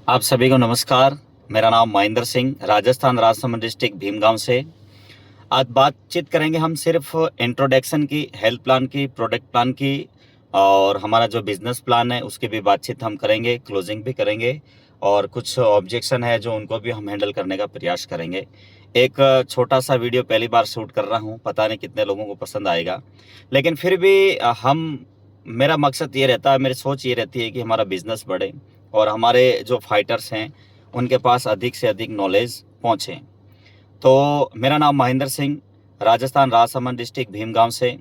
आप सभी को नमस्कार। मेरा नाम महेंद्र सिंह, राजस्थान राजसमंद डिस्ट्रिक्ट भीमगांव से। आज बातचीत करेंगे हम सिर्फ इंट्रोडक्शन की, हेल्थ प्लान की, प्रोडक्ट प्लान की और हमारा जो बिजनेस प्लान है उसकी भी बातचीत हम करेंगे, क्लोजिंग भी करेंगे और कुछ ऑब्जेक्शन है जो उनको भी हम हैंडल करने का प्रयास करेंगे। एक छोटा सा वीडियो पहली बार शूट कर रहा हूँ, पता नहीं कितने लोगों को पसंद आएगा, लेकिन फिर भी हम मेरा मकसद ये रहता है, मेरी सोच ये रहती है कि हमारा बिजनेस बढ़े और हमारे जो फाइटर्स हैं उनके पास अधिक से अधिक नॉलेज पहुँचे। तो मेरा नाम महेंद्र सिंह, राजस्थान राजसमंद डिस्ट्रिक्ट भीमगांव से।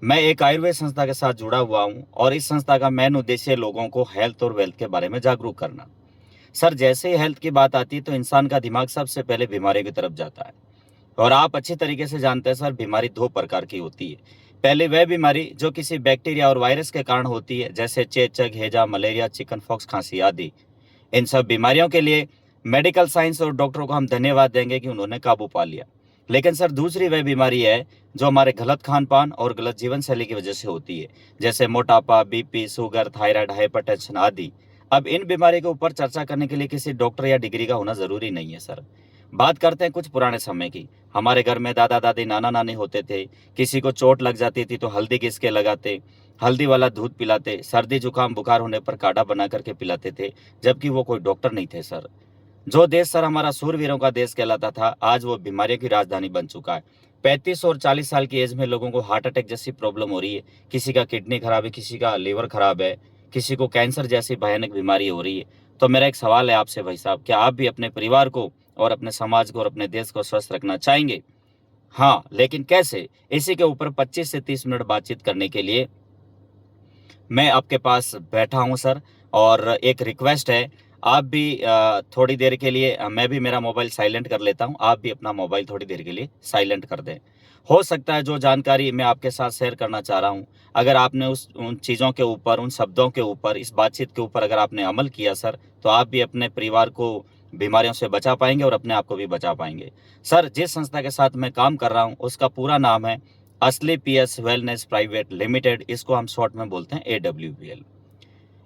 मैं एक आयुर्वेद संस्था के साथ जुड़ा हुआ हूं और इस संस्था का मेन उद्देश्य लोगों को हेल्थ और वेल्थ के बारे में जागरूक करना। सर, जैसे ही हेल्थ की बात आती है तो इंसान का दिमाग सबसे पहले बीमारी की तरफ जाता है और आप अच्छी तरीके से जानते हैं सर, बीमारी दो प्रकार की होती है। पहले वह बीमारी जो किसी बैक्टीरिया और वायरस के कारण होती है, जैसे चेचक, हैजा, मलेरिया, चिकन पॉक्स, खांसी आदि। इन सब बीमारियों के लिए मेडिकल साइंस और डॉक्टरों को हम धन्यवाद देंगे कि उन्होंने काबू पा लिया। लेकिन सर, दूसरी वह बीमारी है जो हमारे गलत खान पान और गलत जीवन शैली की वजह से होती है, जैसे मोटापा, बीपी, शुगर, थायराइड, हाइपरटेंशन आदि। अब इन बीमारी के ऊपर चर्चा करने के लिए किसी डॉक्टर या डिग्री का होना जरूरी नहीं है सर। बात करते हैं कुछ पुराने समय की। हमारे घर में दादा दादी, नाना नानी होते थे। किसी को चोट लग जाती थी तो हल्दी घिस के लगाते, हल्दी वाला दूध पिलाते, सर्दी जुकाम बुखार होने पर काढ़ा बना करके पिलाते थे, जबकि वो कोई डॉक्टर नहीं थे सर। जो देश सर हमारा सूरवीरों का देश कहलाता था, आज वो बीमारियों की राजधानी बन चुका है। 35 और 40 साल की एज में लोगों को हार्ट अटैक जैसी प्रॉब्लम हो रही है, किसी का किडनी खराब है, किसी का लीवर खराब है, किसी को कैंसर जैसी भयानक बीमारी हो रही है। तो मेरा एक सवाल है आपसे भाई साहब, क्या आप भी अपने परिवार को और अपने समाज को और अपने देश को स्वस्थ रखना चाहेंगे? हाँ, लेकिन कैसे? इसी के ऊपर 25 से 30 मिनट बातचीत करने के लिए मैं आपके पास बैठा हूँ सर। और एक रिक्वेस्ट है, आप भी थोड़ी देर के लिए, मैं भी मेरा मोबाइल साइलेंट कर लेता हूँ, आप भी अपना मोबाइल थोड़ी देर के लिए साइलेंट कर दें। हो सकता है जो जानकारी मैं आपके साथ शेयर करना चाह रहा हूँ, अगर आपने उन चीज़ों के ऊपर, उन शब्दों के ऊपर, इस बातचीत के ऊपर अगर आपने अमल किया सर, तो आप भी अपने परिवार को बीमारियों से बचा पाएंगे और अपने आप को भी बचा पाएंगे। सर, जिस संस्था के साथ मैं काम कर रहा हूँ उसका पूरा नाम है असली पीएस वेलनेस प्राइवेट लिमिटेड, इसको हम शॉर्ट में बोलते हैं AWPL।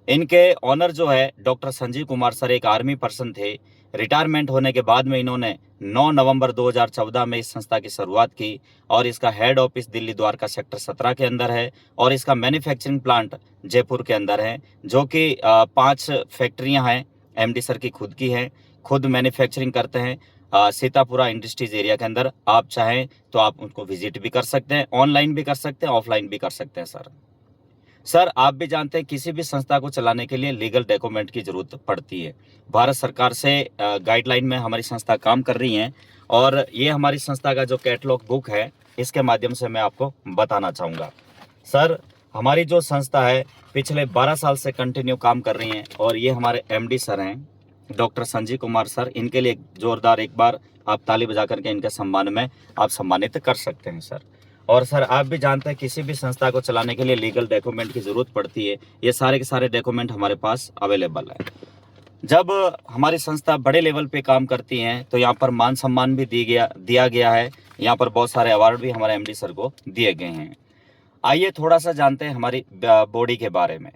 इनके ऑनर जो है डॉक्टर संजीव कुमार सर, एक आर्मी पर्सन थे। रिटायरमेंट होने के बाद में इन्होंने 9 नवंबर 2014 में इस संस्था की शुरुआत की और इसका head office Delhi Dwarka sector 17 के अंदर है और इसका मैन्युफैक्चरिंग प्लांट जयपुर के अंदर है, जो कि 5 फैक्ट्रियां हैं, एमडी सर की खुद की हैं, खुद मैन्युफैक्चरिंग करते हैं सीतापुरा इंडस्ट्रीज एरिया के अंदर। आप चाहें तो आप उनको विजिट भी कर सकते हैं, ऑनलाइन भी कर सकते हैं, ऑफलाइन भी कर सकते हैं सर। सर, आप भी जानते हैं किसी भी संस्था को चलाने के लिए लीगल डॉक्यूमेंट की जरूरत पड़ती है। भारत सरकार से गाइडलाइन में हमारी संस्था काम कर रही है और ये हमारी संस्था का जो कैटलॉग बुक है, इसके माध्यम से मैं आपको बताना चाहूँगा। सर, हमारी जो संस्था है पिछले 12 साल से कंटिन्यू काम कर रही है और ये हमारे एमडी सर हैं डॉक्टर संजीव कुमार सर। इनके लिए जोरदार एक बार आप ताली बजा करके इनके सम्मान में आप सम्मानित कर सकते हैं सर। और सर, आप भी जानते हैं किसी भी संस्था को चलाने के लिए लीगल डॉक्यूमेंट की जरूरत पड़ती है। ये सारे के सारे डॉक्यूमेंट हमारे पास अवेलेबल है। जब हमारी संस्था बड़े लेवल पे काम करती है तो यहाँ पर मान सम्मान भी दिया गया है। यहाँ पर बहुत सारे अवार्ड भी हमारे एमडी सर को दिए गए हैं। आइए थोड़ा सा जानते हैं हमारी बॉडी के बारे में।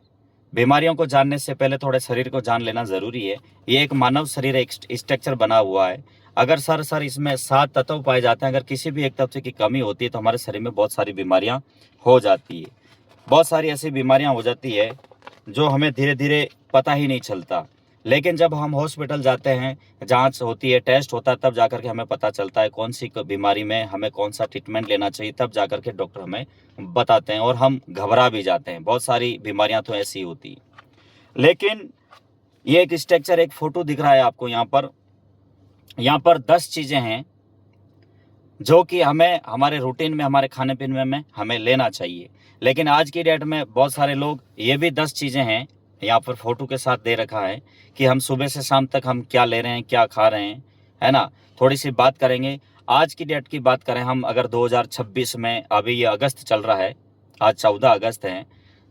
बीमारियों को जानने से पहले थोड़े शरीर को जान लेना जरूरी है। ये एक मानव शरीर, एक स्ट्रक्चर बना हुआ है। अगर सर इसमें 7 तत्व पाए जाते हैं, अगर किसी भी एक तत्व की कमी होती है तो हमारे शरीर में बहुत सारी बीमारियां हो जाती है। बहुत सारी ऐसी बीमारियां हो जाती है जो हमें धीरे धीरे पता ही नहीं चलता, लेकिन जब हम हॉस्पिटल जाते हैं, जांच होती है, टेस्ट होता है, तब जाकर के हमें पता चलता है कौन सी बीमारी में हमें कौन सा ट्रीटमेंट लेना चाहिए। तब जाकर के डॉक्टर हमें बताते हैं और हम घबरा भी जाते हैं। बहुत सारी बीमारियां तो ऐसी होती है। लेकिन ये एक स्ट्रक्चर, एक फोटो दिख रहा है आपको यहाँ पर 10 चीजें हैं जो कि हमें हमारे रूटीन में, हमारे खाने पीने में हमें लेना चाहिए। लेकिन आज की डेट में बहुत सारे लोग, ये भी 10 चीजें हैं यहाँ पर फोटो के साथ दे रखा है कि हम सुबह से शाम तक हम क्या ले रहे हैं, क्या खा रहे हैं, है ना। थोड़ी सी बात करेंगे। आज की डेट की बात करें हम, अगर 2026 में, अभी ये अगस्त चल रहा है, आज 14 अगस्त है,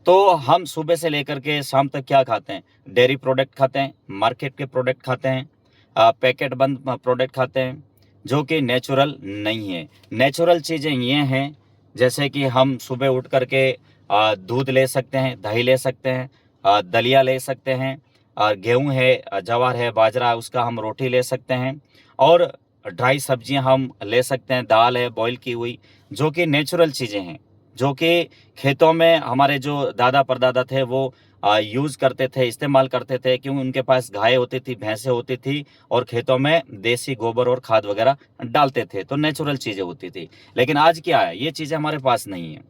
तो हम सुबह से लेकर के शाम तक क्या खाते हैं? डेयरी प्रोडक्ट खाते हैं, मार्केट के प्रोडक्ट खाते हैं, पैकेट बंद प्रोडक्ट खाते हैं, जो कि नेचुरल नहीं है। नेचुरल चीज़ें ये हैं, जैसे कि हम सुबह उठ करके दूध ले सकते हैं, दही ले सकते हैं, दलिया ले सकते हैं, गेहूँ है, ज्वार है, बाजरा है, उसका हम रोटी ले सकते हैं। और ड्राई सब्जियां हम ले सकते हैं, दाल है बॉईल की हुई, जो कि नेचुरल चीज़ें हैं, जो कि खेतों में हमारे जो दादा परदादा थे वो यूज़ करते थे, इस्तेमाल करते थे, क्योंकि उनके पास गाय होती थी, भैंसें होती थी और खेतों में देसी गोबर और खाद वगैरह डालते थे, तो नेचुरल चीज़ें होती थी। लेकिन आज क्या है, ये चीज़ें हमारे पास नहीं है।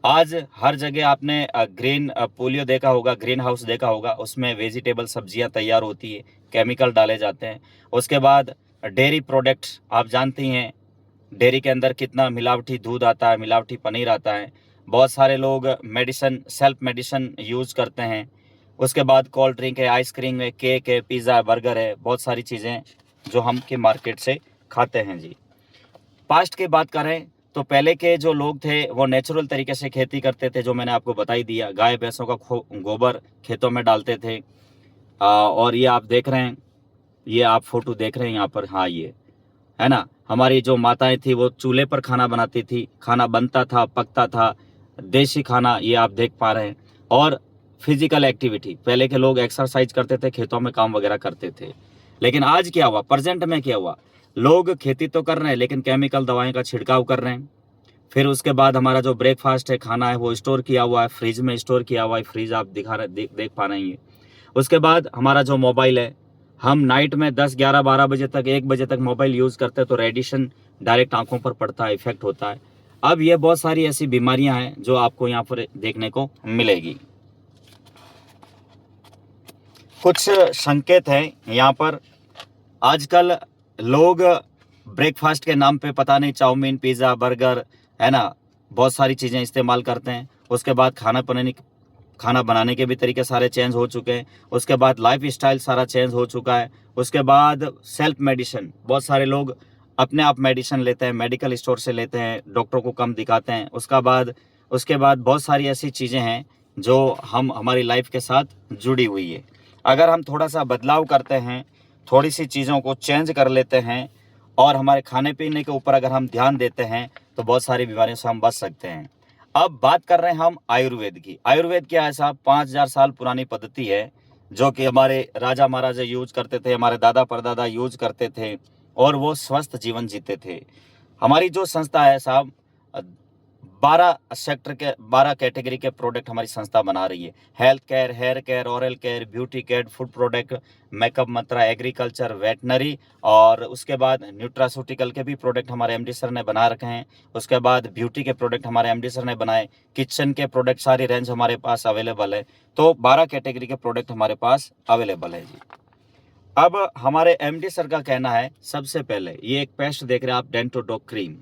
आज हर जगह आपने ग्रीन पोलियो देखा होगा, ग्रीन हाउस देखा होगा, उसमें वेजिटेबल सब्जियां तैयार होती है, केमिकल डाले जाते हैं। उसके बाद डेयरी प्रोडक्ट आप जानती हैं, डेयरी के अंदर कितना मिलावटी दूध आता है, मिलावटी पनीर आता है। बहुत सारे लोग मेडिसिन, सेल्फ मेडिसिन यूज़ करते हैं। उसके बाद कोल्ड ड्रिंक है, आइसक्रीम है, केक है, पिज़्ज़ा है, बर्गर है, बहुत सारी चीज़ें जो हम के मार्केट से खाते हैं जी। पास्ट की बात करें तो पहले के जो लोग थे वो नेचुरल तरीके से खेती करते थे, जो मैंने आपको बता ही दिया। गाय भैंसों का गोबर खेतों में डालते थे। और ये आप देख रहे हैं, ये आप फोटो देख रहे हैं यहाँ पर, हाँ ये है ना, हमारी जो माताएं थी वो चूल्हे पर खाना बनाती थी, खाना बनता था, पकता था, देसी खाना, ये आप देख पा रहे हैं। और फिजिकल एक्टिविटी, पहले के लोग एक्सरसाइज करते थे, खेतों में काम वगैरह करते थे। लेकिन आज क्या हुआ, प्रेजेंट में क्या हुआ, लोग खेती तो कर रहे हैं लेकिन केमिकल दवाएं का छिड़काव कर रहे हैं। फिर उसके बाद हमारा जो ब्रेकफास्ट है, खाना है, वो स्टोर किया हुआ है, फ्रिज में स्टोर किया हुआ है, फ्रिज आप दिखा रहे देख पा रहे हैं। उसके बाद हमारा जो मोबाइल है, हम नाइट में 10, 11, 12 बजे तक, 1 बजे तक मोबाइल यूज़ करते हैं, तो रेडिएशन डायरेक्ट आंखों पर पड़ता है, इफेक्ट होता है। अब ये बहुत सारी ऐसी बीमारियां हैं जो आपको यहाँ पर देखने को मिलेगी। कुछ संकेत हैं यहाँ पर। आजकल लोग ब्रेकफास्ट के नाम पे पता नहीं चाउमीन, पिज़्ज़ा, बर्गर, है ना, बहुत सारी चीज़ें इस्तेमाल करते हैं। उसके बाद खाना बनाने के भी तरीके सारे चेंज हो चुके हैं। उसके बाद लाइफ स्टाइल सारा चेंज हो चुका है। उसके बाद सेल्फ मेडिसिन, बहुत सारे लोग अपने आप मेडिसिन लेते हैं, मेडिकल स्टोर से लेते हैं, डॉक्टरों को कम दिखाते हैं। उसके बाद बहुत सारी ऐसी चीज़ें हैं जो हमारी लाइफ के साथ जुड़ी हुई है। अगर हम थोड़ा सा बदलाव करते हैं, थोड़ी सी चीज़ों को चेंज कर लेते हैं और हमारे खाने पीने के ऊपर अगर हम ध्यान देते हैं, तो बहुत सारी बीमारियों से हम बच सकते हैं। अब बात कर रहे हैं हम आयुर्वेद की। आयुर्वेद क्या है साहब, 5000 साल पुरानी पद्धति है, जो कि हमारे राजा महाराजा यूज करते थे, हमारे दादा परदादा यूज करते थे और वो स्वस्थ जीवन जीते थे। हमारी जो संस्था है साहब, 12 कैटेगरी के प्रोडक्ट हमारी संस्था बना रही है। Health care, hair care, oral care, beauty care, food product, makeup, Mantra, agriculture, veterinary, और उसके बाद न्यूट्रास्यूटिकल के भी प्रोडक्ट हमारे एमडी सर ने बना रखे हैं। उसके बाद ब्यूटी के प्रोडक्ट हमारे एमडी सर ने बनाए। किचन के प्रोडक्ट सारी रेंज हमारे पास अवेलेबल है। तो 12 कैटेगरी के प्रोडक्ट हमारे पास अवेलेबल है जी। अब हमारे एमडी सर का कहना है, सबसे पहले ये एक पेस्ट देख रहे हैं आप, डेंटोडॉक क्रीम।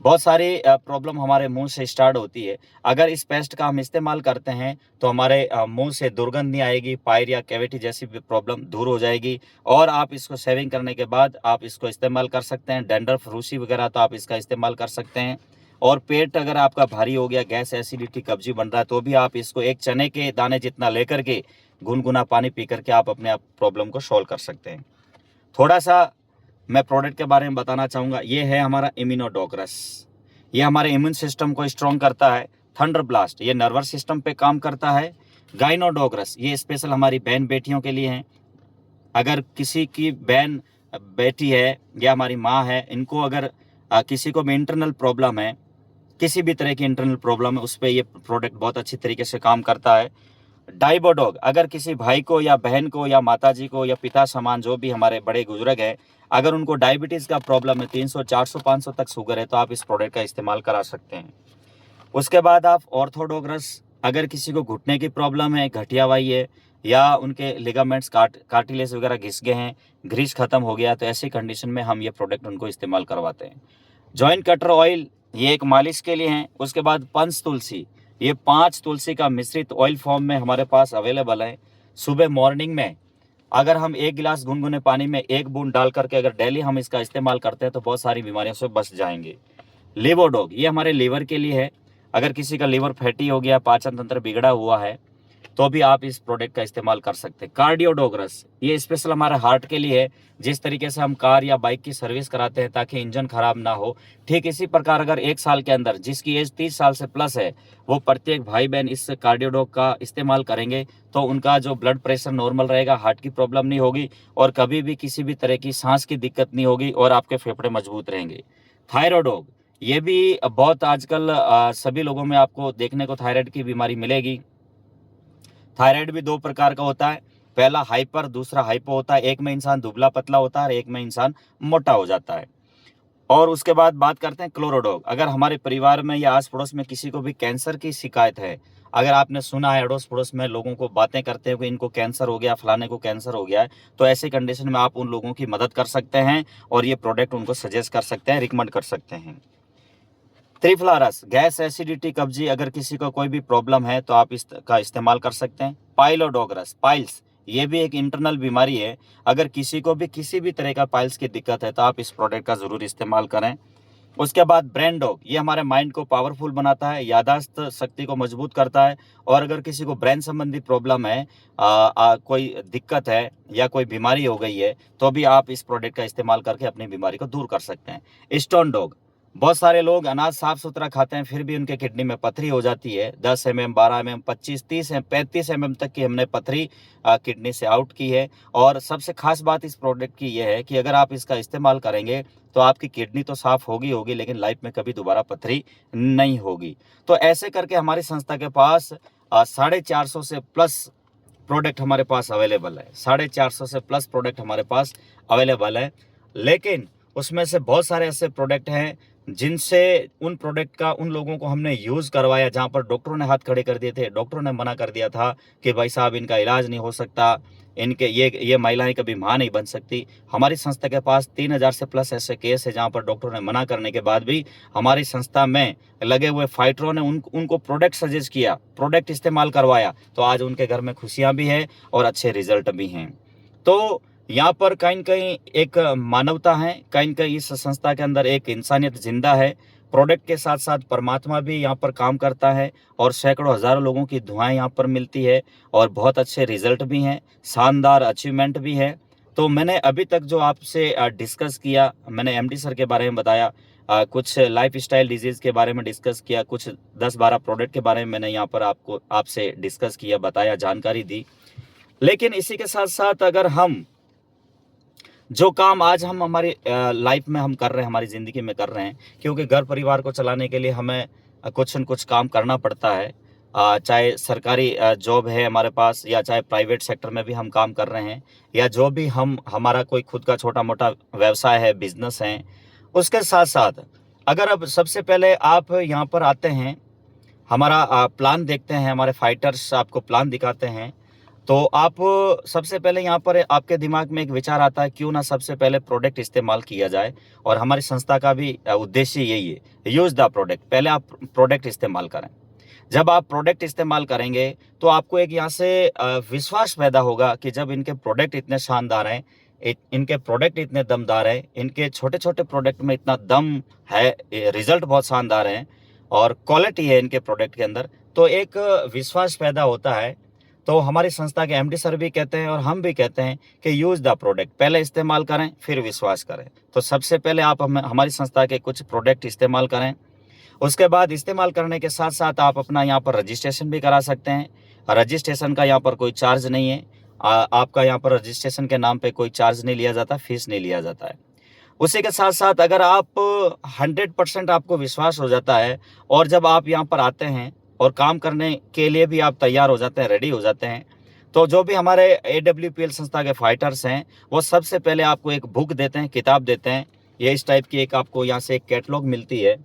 बहुत सारी प्रॉब्लम हमारे मुंह से स्टार्ट होती है। अगर इस पेस्ट का हम इस्तेमाल करते हैं तो हमारे मुंह से दुर्गंध नहीं आएगी, पायरिया, कैविटी जैसी भी प्रॉब्लम दूर हो जाएगी। और आप इसको शेविंग करने के बाद आप इसको इस्तेमाल कर सकते हैं। डैंड्रफ, रूसी वगैरह तो आप इसका इस्तेमाल कर सकते हैं। और पेट अगर आपका भारी हो गया, गैस, एसिडिटी, कब्जी बन रहा है, तो भी आप इसको एक चने के दाने जितना लेकर के गुनगुना पानी पी करके आप अपने आप प्रॉब्लम को सॉल्व कर सकते हैं। थोड़ा सा मैं प्रोडक्ट के बारे में बताना चाहूँगा। ये है हमारा इम्यूनोडोग्रस। ये हमारे इम्यून सिस्टम को स्ट्रॉन्ग करता है। थंडर ब्लास्ट, ये नर्वस सिस्टम पे काम करता है। गाइनोडोग्रस, ये स्पेशल हमारी बहन बेटियों के लिए है। अगर किसी की बहन बेटी है या हमारी माँ है, इनको अगर किसी को भी इंटरनल प्रॉब्लम है, किसी भी तरह की इंटरनल प्रॉब्लम है, उस पर ये प्रोडक्ट बहुत अच्छी तरीके से काम करता है। डाइबोडोग, अगर किसी भाई को या बहन को या माताजी को या पिता समान जो भी हमारे बड़े बुजुर्ग हैं, अगर उनको डायबिटीज़ का प्रॉब्लम है, 300, 400, 500 तक शुगर है, तो आप इस प्रोडक्ट का इस्तेमाल करा सकते हैं। उसके बाद आप ऑर्थोडोग्रस, अगर किसी को घुटने की प्रॉब्लम है, गठियावाई है, या उनके लिगामेंट्स कार्टिलेज वगैरह घिस गए हैं, ग्रीस खत्म हो गया, तो ऐसी कंडीशन में हम ये प्रोडक्ट उनको इस्तेमाल करवाते हैं। जॉइंट कटर ऑयल, ये एक मालिश के लिए है। उसके बाद पंच तुलसी, ये 5 तुलसी का मिश्रित ऑयल फॉर्म में हमारे पास अवेलेबल है। सुबह मॉर्निंग में अगर हम 1 गिलास गुनगुने पानी में 1 बूंद डाल करके अगर डेली हम इसका इस्तेमाल करते हैं, तो बहुत सारी बीमारियों से बच जाएंगे। लिवोडॉग, ये हमारे लीवर के लिए है। अगर किसी का लीवर फैटी हो गया, पाचन तंत्र बिगड़ा हुआ है, तो भी आप इस प्रोडक्ट का इस्तेमाल कर सकते हैं। कार्डियोडोग्रस, ये स्पेशल हमारे हार्ट के लिए है। जिस तरीके से हम कार या बाइक की सर्विस कराते हैं ताकि इंजन खराब ना हो, ठीक इसी प्रकार अगर 1 साल के अंदर जिसकी एज 30 साल से प्लस है, वो प्रत्येक भाई बहन इस कार्डियोडोग का इस्तेमाल करेंगे तो उनका जो ब्लड प्रेशर नॉर्मल रहेगा, हार्ट की प्रॉब्लम नहीं होगी और कभी भी किसी भी तरह की सांस की दिक्कत नहीं होगी और आपके फेफड़े मजबूत रहेंगे। थायराइडोग, ये भी बहुत आजकल सभी लोगों में आपको देखने को थायराइड की बीमारी मिलेगी। थायराइड भी 2 प्रकार का होता है, पहला हाइपर, दूसरा हाइपो होता है। एक में इंसान दुबला पतला होता है और एक में इंसान मोटा हो जाता है। और उसके बाद बात करते हैं क्लोरोडॉग। अगर हमारे परिवार में या आस पड़ोस में किसी को भी कैंसर की शिकायत है, अगर आपने सुना है अड़ोस पड़ोस में लोगों को बातें करते हुए इनको कैंसर हो गया, फलाने को कैंसर हो गया है, तो ऐसी कंडीशन में आप उन लोगों की मदद कर सकते हैं और ये प्रोडक्ट उनको सजेस्ट कर सकते हैं, रिकमेंड कर सकते हैं। त्रिफलारस, गैस, एसिडिटी, कब्जी, अगर किसी को कोई भी प्रॉब्लम है तो आप इसका इस्तेमाल कर सकते हैं। पाइलोडोग्रस, पाइल्स, ये भी एक इंटरनल बीमारी है। अगर किसी को भी किसी भी तरह का पाइल्स की दिक्कत है तो आप इस प्रोडक्ट का ज़रूर इस्तेमाल करें। उसके बाद ब्रेन डॉग, ये हमारे माइंड को पावरफुल बनाता है, यादाश्त शक्ति को मजबूत करता है और अगर किसी को ब्रेन संबंधी प्रॉब्लम है, कोई दिक्कत है या कोई बीमारी हो गई है, तो भी आप इस प्रोडक्ट का इस्तेमाल करके अपनी बीमारी को दूर कर सकते हैं। स्टोन डॉग, बहुत सारे लोग अनाज साफ सुथरा खाते हैं फिर भी उनके किडनी में पथरी हो जाती है। 10 mm, 12 mm, 25, 30, 35 mm तक की हमने पथरी किडनी से आउट की है। और सबसे खास बात इस प्रोडक्ट की यह है कि अगर आप इसका इस्तेमाल करेंगे तो आपकी किडनी तो साफ होगी होगी लेकिन लाइफ में कभी दोबारा पथरी नहीं होगी। तो ऐसे करके हमारी संस्था के पास 450 से प्लस प्रोडक्ट हमारे पास अवेलेबल है। 450 से प्लस प्रोडक्ट हमारे पास अवेलेबल है, लेकिन उसमें से बहुत सारे ऐसे प्रोडक्ट हैं जिनसे उन प्रोडक्ट का उन लोगों को हमने यूज़ करवाया जहाँ पर डॉक्टरों ने हाथ खड़े कर दिए थे, डॉक्टरों ने मना कर दिया था कि भाई साहब इनका इलाज नहीं हो सकता, इनके ये महिलाएं कभी माँ नहीं बन सकती। हमारी संस्था के पास 3000 से प्लस ऐसे केस है जहाँ पर डॉक्टरों ने मना करने के बाद भी हमारी संस्था में लगे हुए फाइटरों ने उनको प्रोडक्ट सजेस्ट किया, प्रोडक्ट इस्तेमाल करवाया, तो आज उनके घर में खुशियाँ भी हैं और अच्छे रिजल्ट भी हैं। तो यहाँ पर कहीं न कहीं एक मानवता है, कहीं न कहीं इस संस्था के अंदर एक इंसानियत ज़िंदा है। प्रोडक्ट के साथ-साथ परमात्मा भी यहाँ पर काम करता है और सैकड़ों हज़ारों लोगों की दुआएँ यहाँ पर मिलती है और बहुत अच्छे रिज़ल्ट भी हैं, शानदार अचीवमेंट भी है। तो मैंने अभी तक जो आपसे डिस्कस किया, मैंने एमडी सर के बारे में बताया, कुछ लाइफ़स्टाइल डिज़ीज़ के बारे में डिस्कस किया, कुछ 10-12 प्रोडक्ट के बारे में मैंने यहाँ पर आपसे डिस्कस किया, बताया, जानकारी दी। लेकिन इसी के साथ-साथ अगर हम जो काम आज हम हमारी लाइफ में हम कर रहे हैं, हमारी ज़िंदगी में कर रहे हैं, क्योंकि घर परिवार को चलाने के लिए हमें कुछ न कुछ काम करना पड़ता है। चाहे सरकारी जॉब है हमारे पास या चाहे प्राइवेट सेक्टर में भी हम काम कर रहे हैं या जो भी हमारा कोई खुद का छोटा-मोटा व्यवसाय है, बिज़नेस है। उसके साथ-साथ अगर अब सबसे पहले आप यहाँ पर आते हैं, हमारा प्लान देखते हैं, हमारे फाइटर्स आपको प्लान दिखाते हैं, तो आप सबसे पहले यहाँ पर आपके दिमाग में एक विचार आता है, क्यों ना सबसे पहले प्रोडक्ट इस्तेमाल किया जाए और हमारी संस्था का भी उद्देश्य यही है, यूज़ द प्रोडक्ट। पहले आप प्रोडक्ट इस्तेमाल करें। जब आप प्रोडक्ट इस्तेमाल करेंगे, तो आपको एक यहाँ से विश्वास पैदा होगा कि जब इनके प्रोडक्ट इतने शानदार हैं, इनके प्रोडक्ट इतने दमदार हैं, इनके छोटे-छोटे प्रोडक्ट में इतना दम है, रिज़ल्ट बहुत शानदार हैं और क्वालिटी है इनके प्रोडक्ट के अंदर, तो एक विश्वास पैदा होता है। तो हमारी संस्था के एमडी सर भी कहते हैं और हम भी कहते हैं कि यूज़ द प्रोडक्ट, पहले इस्तेमाल करें, फिर विश्वास करें। तो सबसे पहले आप हमारी संस्था के कुछ प्रोडक्ट इस्तेमाल करें। उसके बाद इस्तेमाल करने के साथ-साथ आप अपना यहाँ पर रजिस्ट्रेशन भी करा सकते हैं। रजिस्ट्रेशन का यहाँ पर कोई चार्ज नहीं है। आपका यहाँ पर रजिस्ट्रेशन के नाम पे कोई चार्ज नहीं लिया जाता, फीस नहीं लिया जाता है। उसी के साथ-साथ अगर आप 100% आपको विश्वास हो जाता है और जब आप यहाँ पर आते हैं और काम करने के लिए भी आप तैयार हो जाते हैं, रेडी हो जाते हैं, तो जो भी हमारे एडब्ल्यूपीएल संस्था के फाइटर्स हैं, वो सबसे पहले आपको एक बुक देते हैं, किताब देते हैं। ये इस टाइप की एक आपको यहाँ से एक कैटलॉग मिलती है,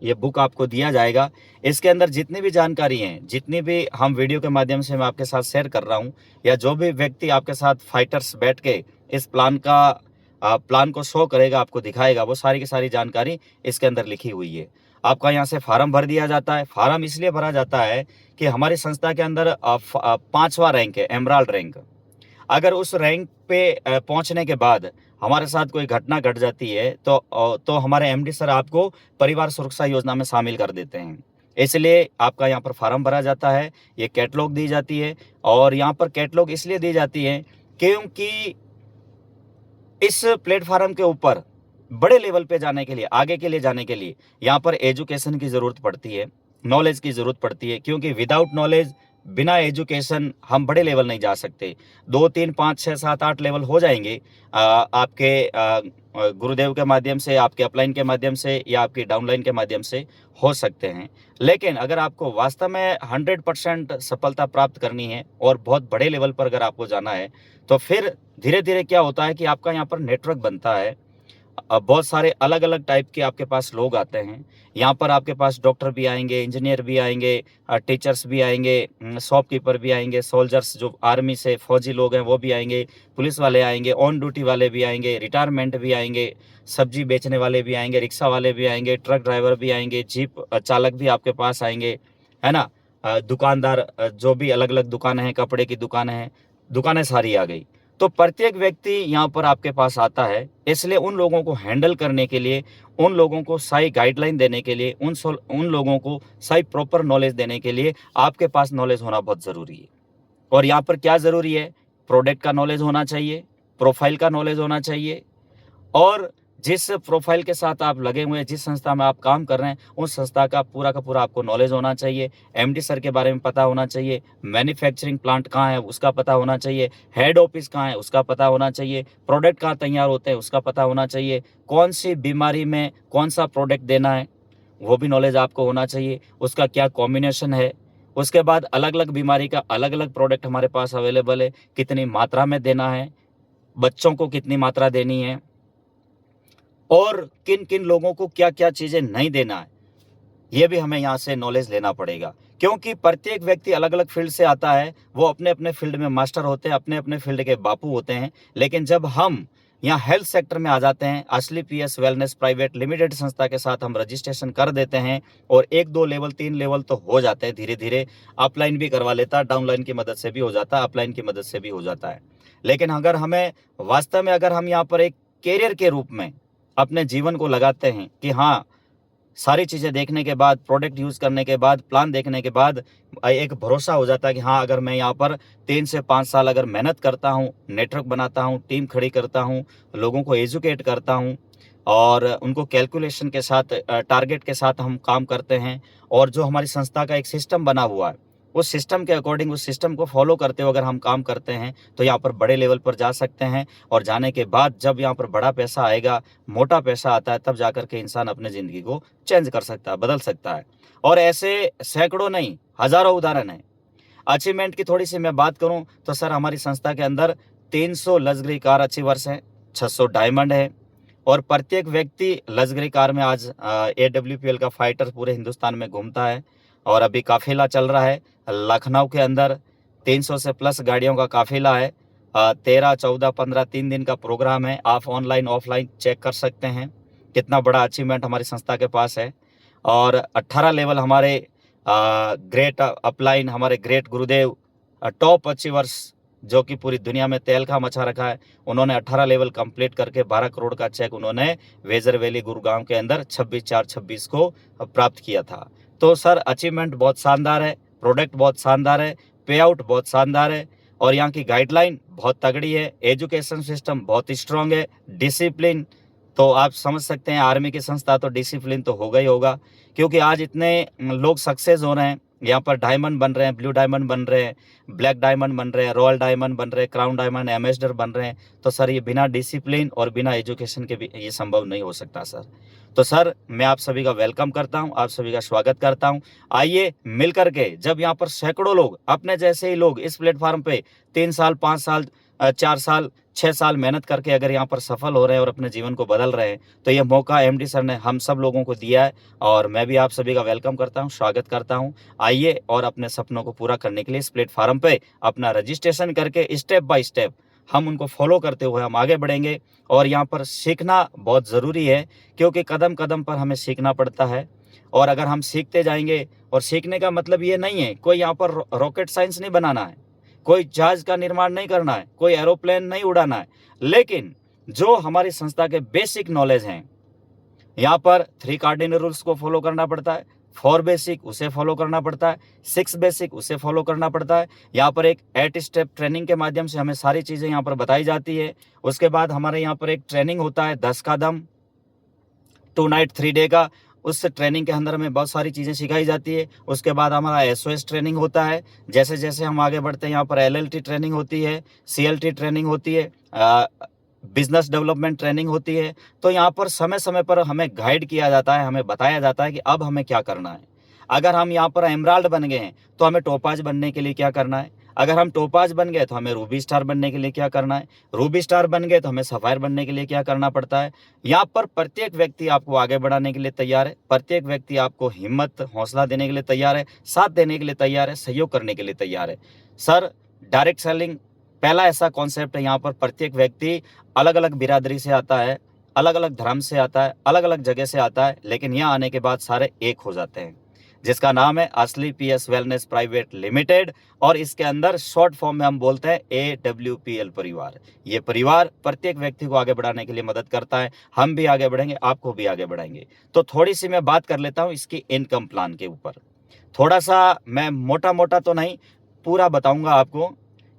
ये बुक आपको दिया जाएगा। इसके अंदर जितनी भी जानकारी हैं, जितनी भी हम वीडियो के माध्यम से मैं आपके साथ शेयर कर रहा हूँ या जो भी व्यक्ति आपके साथ फाइटर्स बैठ के इस प्लान को शो करेगा, आपको दिखाएगा, वो सारी की सारी जानकारी इसके अंदर लिखी हुई है। आपका यहाँ से फार्म भर दिया जाता है। फार्म इसलिए भरा जाता है कि हमारी संस्था के अंदर 5वां रैंक है, एमराल्ड रैंक। अगर उस रैंक पे पहुँचने के बाद हमारे साथ कोई घटना घट जाती है तो हमारे एमडी सर आपको परिवार सुरक्षा योजना में शामिल कर देते हैं। इसलिए आपका यहाँ पर फार्म भरा जाता है, ये कैटलॉग दी जाती है। और यहाँ पर कैटलॉग इसलिए दी जाती है क्योंकि इस प्लेटफार्म के ऊपर बड़े लेवल पे जाने के लिए, आगे के लिए जाने के लिए यहाँ पर एजुकेशन की ज़रूरत पड़ती है, नॉलेज की ज़रूरत पड़ती है, क्योंकि विदाउट नॉलेज, बिना एजुकेशन हम बड़े लेवल नहीं जा सकते। 2, 3, 5, 6, 7, 8 लेवल हो जाएंगे आपके गुरुदेव के माध्यम से, आपके अपलाइन के माध्यम से या आपकी डाउनलाइन के माध्यम से हो सकते हैं। लेकिन अगर आपको वास्तव में 100% सफलता प्राप्त करनी है और बहुत बड़े लेवल पर अगर आपको जाना है, तो फिर धीरे-धीरे क्या होता है कि आपका यहाँ पर नेटवर्क बनता है। बहुत सारे अलग-अलग टाइप के आपके पास लोग आते हैं। यहाँ पर आपके पास डॉक्टर भी आएँगे, इंजीनियर भी आएँगे, टीचर्स भी आएँगे, शॉपकीपर भी आएँगे, सोल्जर्स जो आर्मी से फौजी लोग हैं वो भी आएँगे, पुलिस वाले आएँगे, ऑन ड्यूटी वाले भी आएँगे, रिटायरमेंट भी आएँगे, सब्जी बेचने वाले भी आएँगे, रिक्शा वाले भी आएँगे, ट्रक ड्राइवर भी आएँगे, जीप चालक भी आपके पास आएँगे, है ना? दुकानदार जो भी अलग-अलग दुकानें हैं, कपड़े की दुकानें हैं, दुकानें सारी आ गई। तो प्रत्येक व्यक्ति यहाँ पर आपके पास आता है, इसलिए उन लोगों को हैंडल करने के लिए, उन लोगों को सही गाइडलाइन देने के लिए, उन लोगों को सही प्रॉपर नॉलेज देने के लिए आपके पास नॉलेज होना बहुत ज़रूरी है। और यहाँ पर क्या ज़रूरी है? प्रोडक्ट का नॉलेज होना चाहिए, प्रोफाइल का नॉलेज होना चाहिए, और जिस प्रोफाइल के साथ आप लगे हुए हैं, जिस संस्था में आप काम कर रहे हैं, उस संस्था का पूरा आपको नॉलेज होना चाहिए। एमडी सर के बारे में पता होना चाहिए, मैन्युफैक्चरिंग प्लांट कहाँ है उसका पता होना चाहिए, हेड ऑफिस कहाँ है उसका पता होना चाहिए, प्रोडक्ट कहाँ तैयार होते हैं उसका पता होना चाहिए, कौन सी बीमारी में कौन सा प्रोडक्ट देना है वो भी नॉलेज आपको होना चाहिए, उसका क्या कॉम्बिनेशन है। उसके बाद अलग-अलग बीमारी का अलग-अलग प्रोडक्ट हमारे पास अवेलेबल है, कितनी मात्रा में देना है, बच्चों को कितनी मात्रा देनी है, और किन-किन लोगों को क्या-क्या चीज़ें नहीं देना है, ये भी हमें यहाँ से नॉलेज लेना पड़ेगा। क्योंकि प्रत्येक व्यक्ति अलग-अलग फील्ड से आता है, वो अपने-अपने फील्ड में मास्टर होते हैं, अपने-अपने फील्ड के बापू होते हैं। लेकिन जब हम यहाँ हेल्थ सेक्टर में आ जाते हैं, असली पीएस वेलनेस प्राइवेट लिमिटेड संस्था के साथ हम रजिस्ट्रेशन कर देते हैं और 1, 2 लेवल, 3 लेवल तो हो जाते हैं धीरे-धीरे। अपलाइन भी करवा लेता है, डाउनलाइन की मदद से भी हो जाता है, अपलाइन की मदद से भी हो जाता है। लेकिन अगर हमें वास्तव में अगर हम यहाँ पर एक कैरियर के रूप में अपने जीवन को लगाते हैं कि हाँ, सारी चीज़ें देखने के बाद, प्रोडक्ट यूज़ करने के बाद, प्लान देखने के बाद एक भरोसा हो जाता है कि हाँ, अगर मैं यहाँ पर 3 से 5 साल अगर मेहनत करता हूँ, नेटवर्क बनाता हूँ, टीम खड़ी करता हूँ, लोगों को एजुकेट करता हूँ और उनको कैलकुलेशन के साथ टारगेट के साथ हम काम करते हैं, और जो हमारी संस्था का एक सिस्टम बना हुआ है, उस सिस्टम के अकॉर्डिंग, उस सिस्टम को फॉलो करते हुए अगर हम काम करते हैं, तो यहाँ पर बड़े लेवल पर जा सकते हैं। और जाने के बाद जब यहाँ पर बड़ा पैसा आएगा, मोटा पैसा आता है, तब जाकर के इंसान अपनी ज़िंदगी को चेंज कर सकता है, बदल सकता है। और ऐसे सैकड़ों नहीं, हज़ारों उदाहरण हैं। अचीवमेंट की थोड़ी-सी मैं बात करूँ तो सर, हमारी संस्था के अंदर 300 लग्ज़री कार अचीवर्स हैं, 600 डायमंड है, और प्रत्येक व्यक्ति लग्ज़री कार में आज AWPL का फाइटर पूरे हिंदुस्तान में घूमता है। और अभी काफ़िला चल रहा है लखनऊ के अंदर, 300 से प्लस गाड़ियों का काफ़िला है। 13, 14, 15 3 दिन का प्रोग्राम है। आप ऑनलाइन, ऑफलाइन चेक कर सकते हैं कितना बड़ा अचीवमेंट हमारी संस्था के पास है। और 18 लेवल हमारे ग्रेट अपलाइन, हमारे ग्रेट गुरुदेव, टॉप अचीवर्स जो कि पूरी दुनिया में तहलका मचा रखा है, उन्होंने 18 लेवल कंप्लीट करके 12 करोड़ का चेक उन्होंने वेजर वैली गुरुग्राम के अंदर 26/4/26 को प्राप्त किया था। तो सर, अचीवमेंट बहुत शानदार है, प्रोडक्ट बहुत शानदार है, पे आउट बहुत शानदार है, और यहाँ की गाइडलाइन बहुत तगड़ी है, एजुकेशन सिस्टम बहुत स्ट्रॉन्ग है, डिसिप्लिन तो आप समझ सकते हैं, आर्मी की संस्था तो डिसिप्लिन तो होगा ही होगा। क्योंकि आज इतने लोग सक्सेस हो रहे हैं, यहाँ पर डायमंड बन रहे हैं, ब्लू डायमंड बन रहे हैं, ब्लैक डायमंड बन रहे हैं, रॉयल डायमंड बन रहे हैं, क्राउन डायमंड, एम्बेसडर बन रहे हैं। तो सर, ये बिना डिसिप्लिन और बिना एजुकेशन के भी ये संभव नहीं हो सकता सर। तो सर, मैं आप सभी का वेलकम करता हूँ, आप सभी का स्वागत करता हूँ। आइए मिल करके, जब यहाँ पर सैकड़ों लोग, अपने जैसे ही लोग इस प्लेटफॉर्म पे 3 साल, 5 साल, 4 साल, 6 साल मेहनत करके अगर यहाँ पर सफल हो रहे हैं और अपने जीवन को बदल रहे हैं, तो ये मौका एमडी सर ने हम सब लोगों को दिया है, और मैं भी आप सभी का वेलकम करता हूँ, स्वागत करता हूँ। आइए और अपने सपनों को पूरा करने के लिए इस प्लेटफॉर्म पे अपना रजिस्ट्रेशन करके स्टेप बाय स्टेप हम उनको फॉलो करते हुए हम आगे बढ़ेंगे। और यहाँ पर सीखना बहुत ज़रूरी है, क्योंकि कदम कदम पर हमें सीखना पड़ता है। और अगर हम सीखते जाएंगे, और सीखने का मतलब ये नहीं है कोई यहाँ पर रॉकेट साइंस नहीं बनाना है, कोई जहाज का निर्माण नहीं करना है, कोई एरोप्लेन नहीं उड़ाना है, लेकिन जो हमारी संस्था के बेसिक नॉलेज हैं, यहाँ पर 3 कार्डिनल रूल्स को फॉलो करना पड़ता है। 4 बेसिक उसे फॉलो करना पड़ता है, 6 बेसिक उसे फॉलो करना पड़ता है। यहाँ पर एक 8 स्टेप ट्रेनिंग के माध्यम से हमें सारी चीज़ें यहाँ पर बताई जाती है। उसके बाद हमारे यहाँ पर एक ट्रेनिंग होता है 10 का दम, 2 नाइट 3 डे का। उस ट्रेनिंग के अंदर हमें बहुत सारी चीज़ें सिखाई जाती है। उसके बाद हमारा एसओएस ट्रेनिंग होता है। जैसे जैसे हम आगे बढ़ते हैं यहाँ पर एलएलटी ट्रेनिंग होती है, सीएलटी ट्रेनिंग होती है, बिजनेस डेवलपमेंट ट्रेनिंग होती है। तो यहाँ पर समय समय पर हमें गाइड किया जाता है, हमें बताया जाता है कि अब हमें क्या करना है। अगर हम यहाँ पर एमराल्ड बन गए हैं तो हमें टोपाज बनने के लिए क्या करना है। अगर हम टोपाज बन गए तो हमें रूबी स्टार बनने के लिए क्या करना है। रूबी स्टार बन गए तो हमें सफायर बनने के लिए क्या करना पड़ता है। यहाँ पर प्रत्येक व्यक्ति आपको आगे बढ़ाने के लिए तैयार है। प्रत्येक व्यक्ति आपको हिम्मत हौसला देने के लिए तैयार है, साथ देने के लिए तैयार है, सहयोग करने के लिए तैयार है। सर, डायरेक्ट सेलिंग पहला ऐसा कॉन्सेप्ट है। यहाँ पर प्रत्येक व्यक्ति अलग अलग बिरादरी से आता है, अलग अलग धर्म से आता है, अलग अलग जगह से आता है, लेकिन यहाँ आने के बाद सारे एक हो जाते हैं, जिसका नाम है असली पीएस वेलनेस प्राइवेट लिमिटेड। और इसके अंदर शॉर्ट फॉर्म में हम बोलते हैं AWPL परिवार। ये परिवार प्रत्येक व्यक्ति को आगे बढ़ाने के लिए मदद करता है। हम भी आगे बढ़ेंगे, आपको भी आगे बढ़ाएंगे। तो थोड़ी सी मैं बात कर लेता हूँ इसकी इनकम प्लान के ऊपर। थोड़ा सा मैं मोटा मोटा तो नहीं, पूरा बताऊंगा आपको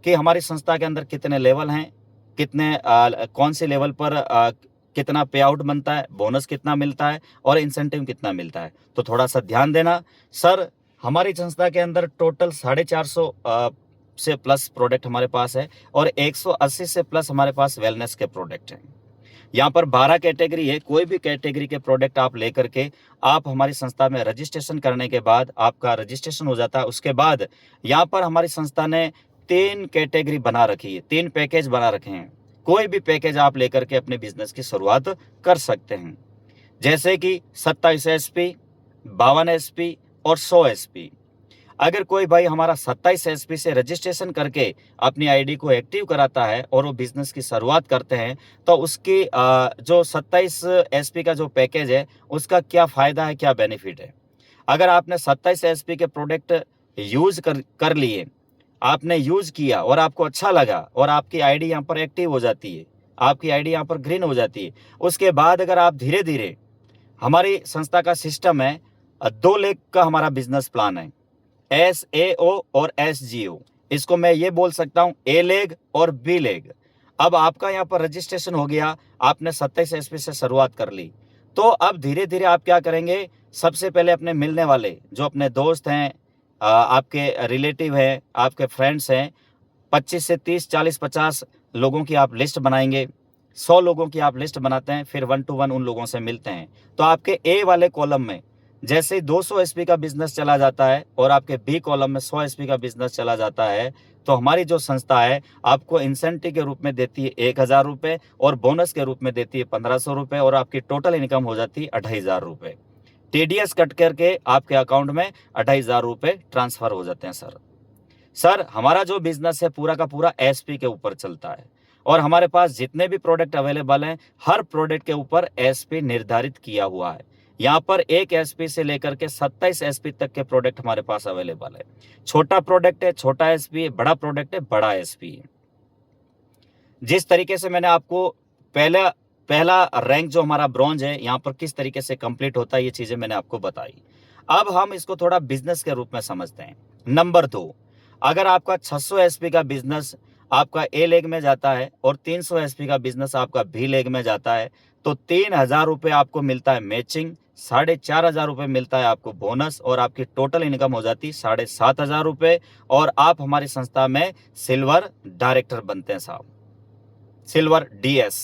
कि हमारी संस्था के अंदर कितने लेवल हैं, कितने कौन से लेवल पर कितना पे आउट बनता है, बोनस कितना मिलता है और इंसेंटिव कितना मिलता है। तो थोड़ा सा ध्यान देना। सर, हमारी संस्था के अंदर टोटल 450 से प्लस प्रोडक्ट हमारे पास है और 180 से प्लस हमारे पास वेलनेस के प्रोडक्ट हैं। यहाँ पर 12 कैटेगरी है। कोई भी कैटेगरी के प्रोडक्ट आप लेकर के आप हमारी संस्था में रजिस्ट्रेशन करने के बाद आपका रजिस्ट्रेशन हो जाता है। उसके बाद यहाँ पर हमारी संस्था ने 3 कैटेगरी बना रखी है, 3 पैकेज बना रखे हैं। कोई भी पैकेज आप लेकर के अपने बिजनेस की शुरुआत कर सकते हैं, जैसे कि 27 एसपी, 52 एसपी और 100 एसपी। अगर कोई भाई हमारा 27 एसपी से रजिस्ट्रेशन करके अपनी आईडी को एक्टिव कराता है और वो बिजनेस की शुरुआत करते हैं, तो उसकी जो 27 एसपी का जो पैकेज है उसका क्या फ़ायदा है, क्या बेनिफिट है। अगर आपने 27 एसपी के प्रोडक्ट यूज़ कर लिए, आपने यूज़ किया और आपको अच्छा लगा और आपकी आईडी यहाँ पर एक्टिव हो जाती है, आपकी आईडी यहाँ पर ग्रीन हो जाती है। उसके बाद अगर आप धीरे धीरे, हमारी संस्था का सिस्टम है, 2 लेग का हमारा बिजनेस प्लान है, SAO और SGO। इसको मैं ये बोल सकता हूँ A लेग और B लेग। अब आपका यहाँ पर रजिस्ट्रेशन हो गया, आपने 27 एसपी से शुरुआत कर ली, तो अब धीरे धीरे आप क्या करेंगे। सबसे पहले अपने मिलने वाले जो अपने दोस्त हैं, आपके रिलेटिव हैं, आपके फ्रेंड्स हैं, 25 से 30, 40, 50 लोगों की आप लिस्ट बनाएंगे। 100 लोगों की आप लिस्ट बनाते हैं, फिर 1 टू 1 उन लोगों से मिलते हैं। तो आपके A वाले कॉलम में जैसे 200 एसपी का बिजनेस चला जाता है और आपके B कॉलम में 100 एसपी का बिजनेस चला जाता है, तो हमारी जो संस्था है आपको इंसेंटिव के रूप में देती है 1000 रुपये और बोनस के रूप में देती है 1500 रुपये और आपकी टोटल इनकम हो जाती है 2500 रुपये। TDS कट करके आपके अकाउंट में 2500 रुपये ट्रांसफर हो जाते हैं। सर, हमारा जो बिजनेस है पूरा का पूरा एसपी के ऊपर चलता है और हमारे पास जितने भी प्रोडक्ट अवेलेबल हैं, हर प्रोडक्ट के ऊपर एसपी निर्धारित किया हुआ है। यहाँ पर एक एसपी से लेकर के 27 एसपी तक के प्रोडक्ट हमारे पास अवेलेबल है। छोटा प्रोडक्ट है छोटा एसपी है, बड़ा प्रोडक्ट है बड़ा एसपी है। जिस तरीके से मैंने आपको पहला पहला रैंक जो हमारा ब्रॉन्ज है यहाँ पर किस तरीके से कंप्लीट होता है, ये चीजें मैंने आपको बताई। अब हम इसको थोड़ा बिजनेस के रूप में समझते हैं। नंबर 2, अगर आपका 600 एसपी का बिजनेस आपका ए लेग में जाता है और 300 एसपी का बिजनेस आपका बी लेग में जाता है, तो 3000 रुपये आपको मिलता है मैचिंग, 4500 रुपये मिलता है आपको बोनस और आपकी टोटल इनकम हो जाती है 7500 रुपये और आप हमारी संस्था में सिल्वर डायरेक्टर बनते हैं साहब, सिल्वर DS।